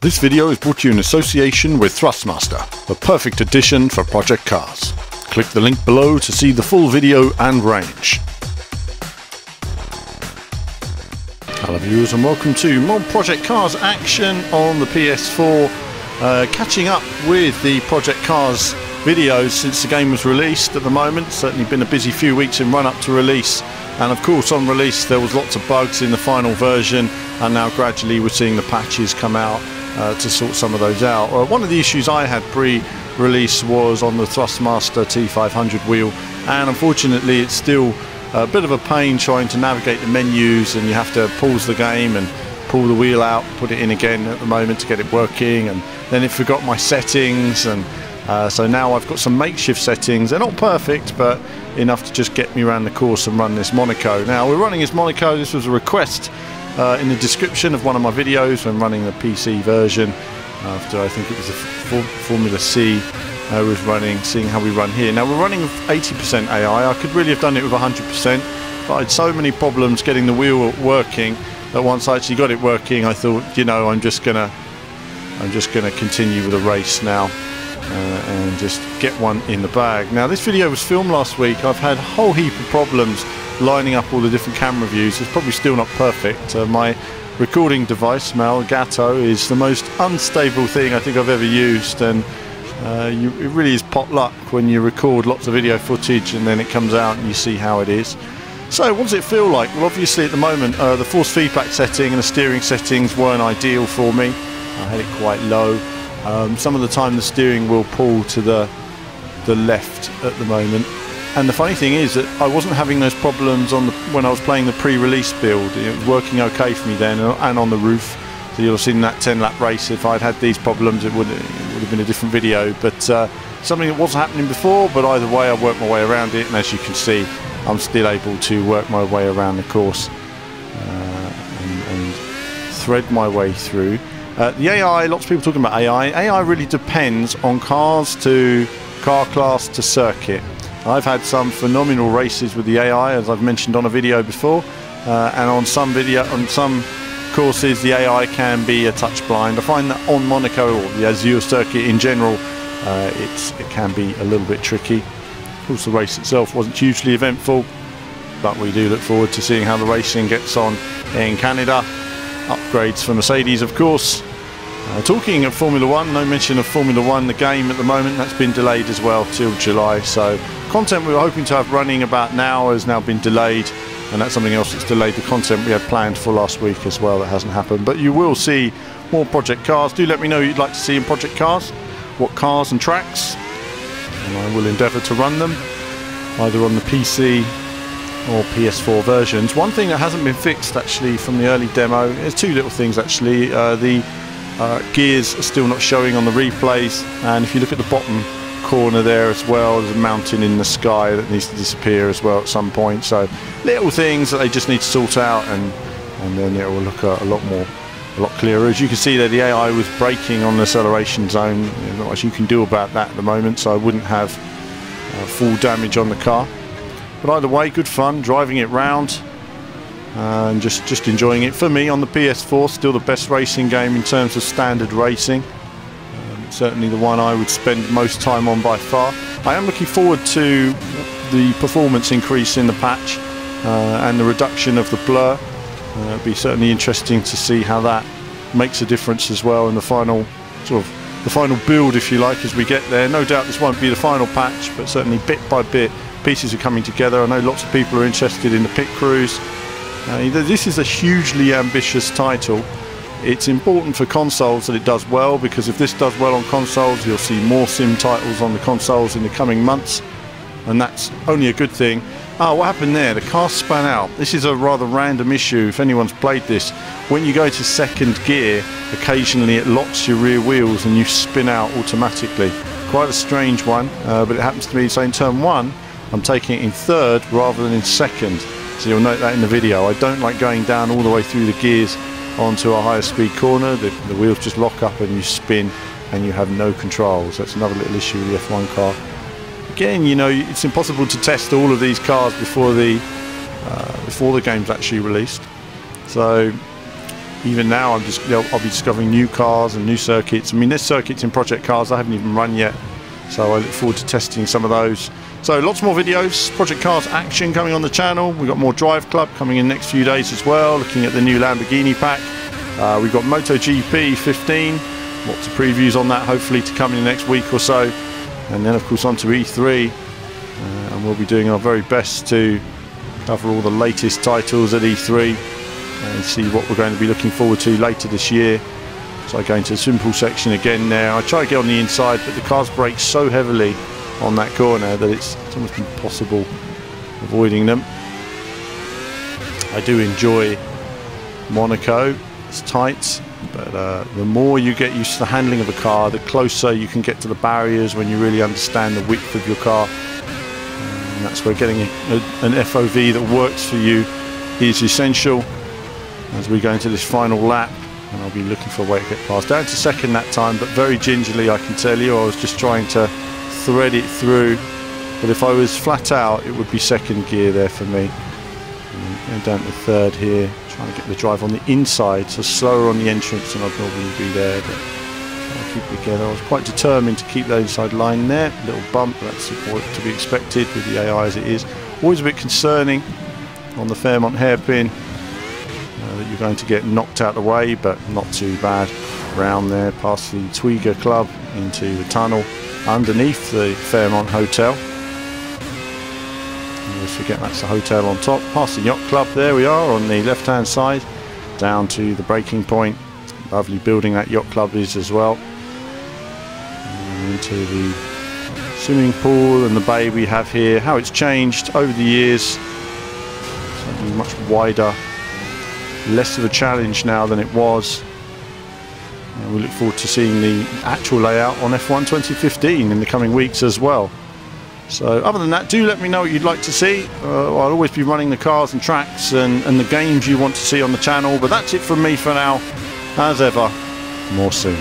This video is brought to you in association with Thrustmaster, the perfect addition for project cars. Click the link below to see the full video and range. Hello viewers and welcome to more Project Cars action on the PS4. Catching up with the Project Cars videos since the game was released at the moment. Certainly been a busy few weeks in run up to release. And of course on release there was lots of bugs in the final version, and now gradually we're seeing the patches come out to sort some of those out. One of the issues I had pre-release was on the Thrustmaster T500 wheel, and unfortunately it's still a bit of a pain trying to navigate the menus, and you have to pause the game and pull the wheel out, put it in again at the moment to get it working, and then it forgot my settings, and so now I've got some makeshift settings. They're not perfect, but enough to just get me around the course and run this Monaco. Now we're running this Monaco. This was a request in the description of one of my videos when running the PC version after I think it was the Formula C I was running, seeing how we run here. Now we're running with 80% AI. I could really have done it with 100%, but I had so many problems getting the wheel working that once I actually got it working, I thought, you know, I'm just gonna continue with the race now and just get one in the bag. Now this video was filmed last week. I've had a whole heap of problems lining up all the different camera views. It's probably still not perfect. My recording device, my Elgato, is the most unstable thing I think I've ever used, and it really is pot luck when you record lots of video footage and then it comes out and you see how it is. So what does it feel like? Well, obviously at the moment the force feedback setting and the steering settings weren't ideal for me. I had it quite low. Some of the time the steering will pull to the left at the moment. And the funny thing is that I wasn't having those problems when I was playing the pre-release build. It was working okay for me then, and on the roof. So you'll have seen that 10-lap race. If I'd had these problems, it would have been a different video. But something that wasn't happening before, but either way I worked my way around it, and as you can see I'm still able to work my way around the course and thread my way through. The AI, lots of people talking about AI. AI really depends on cars to car class to circuit. I've had some phenomenal races with the AI, as I've mentioned on a video before, and on some courses the AI can be a touch blind. I find that on Monaco or the Azure circuit in general, it can be a little bit tricky. Of course the race itself wasn't hugely eventful, but we do look forward to seeing how the racing gets on in Canada. Upgrades for Mercedes, of course. Talking of Formula 1, no mention of Formula 1, the game at the moment. That's been delayed as well till July. So content we were hoping to have running about now has now been delayed, and that's something else that's delayed the content we had planned for last week as well. That hasn't happened, but you will see more Project Cars. Do let me know what you'd like to see in Project Cars, what cars and tracks, and I will endeavour to run them either on the PC or PS4 versions. One thing that hasn't been fixed actually from the early demo, there's two little things actually. The gears are still not showing on the replays, and if you look at the bottom corner there as well, there's a mountain in the sky that needs to disappear as well at some point. So little things that they just need to sort out, and then it will look a lot clearer. As you can see there, the AI was braking on the acceleration zone. There's not much you can do about that at the moment, so I wouldn't have full damage on the car. But either way, good fun driving it round and just enjoying it. For me on the PS4, still the best racing game in terms of standard racing. Certainly the one I would spend most time on by far. I am looking forward to the performance increase in the patch and the reduction of the blur. It'll be certainly interesting to see how that makes a difference as well in the final build, if you like, as we get there. No doubt this won't be the final patch, but certainly bit by bit pieces are coming together. I know lots of people are interested in the pit crews. This is a hugely ambitious title. It's important for consoles that it does well, because if this does well on consoles, you'll see more sim titles on the consoles in the coming months, and that's only a good thing. What happened there? The car spun out. This is a rather random issue if anyone's played this. When you go to second gear, occasionally it locks your rear wheels and you spin out automatically. Quite a strange one, but it happens to me. So in turn one, I'm taking it in third rather than in second. So you'll note that in the video. I don't like going down all the way through the gears onto a higher speed corner. The wheels just lock up and you spin and you have no controls. That's another little issue with the F1 car. Again, you know, it's impossible to test all of these cars before the game's actually released. So even now, I'll be discovering new cars and new circuits. I mean, there's circuits in Project Cars I haven't even run yet, so I look forward to testing some of those. So lots more videos, Project Cars action coming on the channel. We've got more Drive Club coming in the next few days as well, looking at the new Lamborghini pack. We've got MotoGP 15, lots of previews on that hopefully to come in the next week or so. And then of course on to E3, and we'll be doing our very best to cover all the latest titles at E3 and see what we're going to be looking forward to later this year. So I go into the simple section again now. I try to get on the inside, but the cars brake so heavily on that corner that it's almost impossible avoiding them. I do enjoy Monaco. It's tight, but the more you get used to the handling of a car, the closer you can get to the barriers when you really understand the width of your car. And that's where getting an FOV that works for you is essential. As we go into this final lap, and I'll be looking for a way to get past. Down to second that time, but very gingerly, I can tell you. I was just trying to thread it through, but if I was flat out, it would be second gear there for me. And down to third here, trying to get the drive on the inside, so slower on the entrance than I'd normally be there, but trying to keep it together. I was quite determined to keep that inside line there. Little bump, that's to be expected with the AI as it is. Always a bit concerning on the Fairmont hairpin that you're going to get knocked out of the way, but not too bad. Round there, past the Twigger Club into the tunnel underneath the Fairmont Hotel. Always forget that's the hotel on top. Past the Yacht Club, there we are on the left hand side, down to the breaking point. Lovely building that Yacht Club is as well. And into the swimming pool and the bay we have here. How it's changed over the years. Something much wider, less of a challenge now than it was. And we look forward to seeing the actual layout on F1 2015 in the coming weeks as well. So other than that, do let me know what you'd like to see. I'll always be running the cars and tracks and the games you want to see on the channel. But that's it from me for now. As ever, more soon.